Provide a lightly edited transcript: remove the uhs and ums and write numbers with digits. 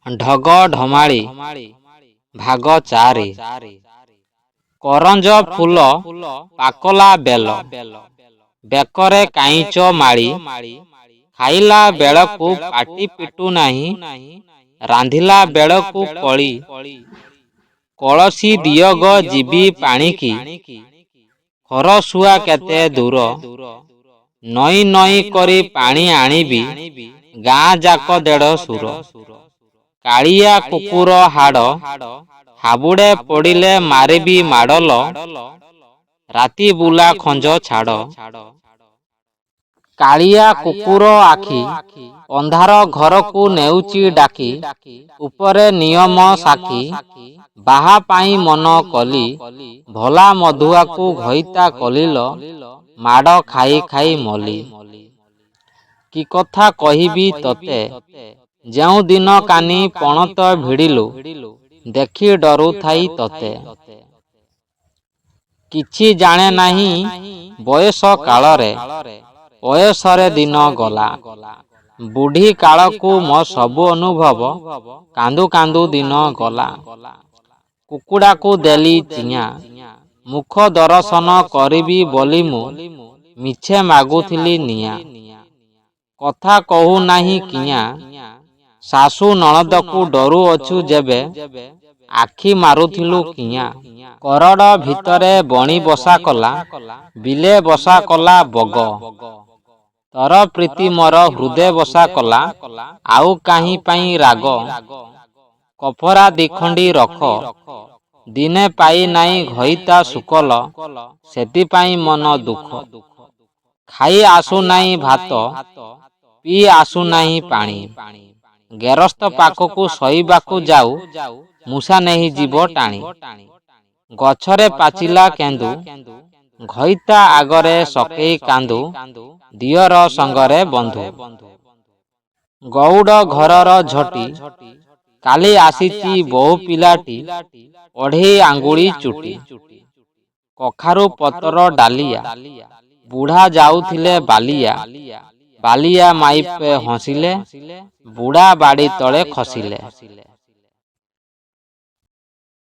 ଢଗ ଢମାଳି ଭାଗ ଚାରି। କରଞ୍ଜ ଫୁଲ ପାକଲା ବେଲ, ବେକରେ କାଇଁଚ ମାଳି, ଖାଇଲା ବେଳକୁ ପାଟି ପିଟୁ ନାହିଁ, ରାନ୍ଧିଲା ବେଳକୁ କଳି। କଳସି ଦିଅଗ ଯିବି ପାଣିକି, ଖରସୁଆ କେତେ ଦୂର, ନଈ ନଈ କରି ପାଣି ଆଣିବି, ଗାଁ ଯାକ ଦେଢ଼ ସୁର। କାଳିଆ କୁକୁର ହାଡ଼, ହାବୁଡ଼େ ପଡ଼ିଲେ ମାରିବି ମାଡ଼ଲ, ରାତି ବୁଲା ଖଞ୍ଜ ଛାଡ଼। କାଳିଆ କୁକୁର ଆଖି, ଅନ୍ଧାର ଘରକୁ ନେଉଛି ଡାକି, ଉପରେ ନିୟମ ସାକ୍ଷୀ, ବାହା ପାଇଁ ମନ କଲି, ଭଲା ମଧୁଆକୁ ଘଇତା କଲିଲ, ମାଡ଼ ଖାଇ ଖାଇ ମଲି। କି କଥା କହିବି ତୋତେ, ଯେଉଁ ଦିନ କାନି ପଣତ ଭିଡ଼ିଲୁ, ଦେଖି ଡରୁଥାଇ ତୋତେ। କିଛି ଜାଣେ ନାହିଁ ବୟସ କାଳରେ, ବୟସରେ ଦିନ ଗଲା, ବୁଢ଼ୀ କାଳକୁ ମୋ ସବୁ ଅନୁଭବ, କାନ୍ଦୁ କାନ୍ଦୁ ଦିନ ଗଲା। କୁକୁଡ଼ାକୁ ଦେଲି ଚିଆଁ, ମୁଖ ଦରଶନ କରିବି ବୋଲି ମୁଁ, ମିଛେ ମାଗୁଥିଲି ନିଆଁ। କଥା କହୁ ନାହିଁ କିଆଁ, ଶାଶୁ ନଣଦକୁ ଡରୁଅଛୁ ଯେବେ, ଆଖି ମାରୁଥିଲୁ କିଆଁ। କରଡ଼ ଭିତରେ ବଣି ବସା କଲା, ବିଲେ ବସା କଲା ବଗ, ତୋର ପ୍ରୀତି ମୋର ହୃଦେ ବସା କଲା, ଆଉ କାହିଁ ପାଇଁ ରାଗ। କପରା ଦିଖଣ୍ଡି ରଖ, ଦିନେ ପାଇ ନାହିଁ ଘଇତା ଶୁକଲ, ସେଥିପାଇଁ ମନ ଦୁଃଖ। ଖାଇ ଆସୁ ନାହିଁ ଭାତ, ପିଇ ଆସୁ ନାହିଁ ପାଣି, ଗେରସ୍ତ ପାଖକୁ ଶୋଇବାକୁ ଯାଉ, ମୂଷା ନେଇଯିବ ଟାଣି। ଗଛରେ ପାଚିଲା କେନ୍ଦୁ, ଘଇତା ଆଗରେ ସକେଇ କାନ୍ଦୁ, ଦିଅର ସଙ୍ଗରେ ବନ୍ଧୁ। ଗଉଡ଼ ଘରର ଝୋଟି, କାଲି ଆସିଛି ବୋହୂ ପିଲାଟି, ଅଢ଼େଇ ଆଙ୍ଗୁଳି ଚୁଟି। କଖାରୁ ପତର ଡାଲିଆ, ବୁଢ଼ା ଯାଉଥିଲେ ବାଲିଆ, ବାଲିଆ ମାଇପେ ହସିଲେ, ବୁଢ଼ା ବାଡ଼ି ତଳେ ଖସିଲେ।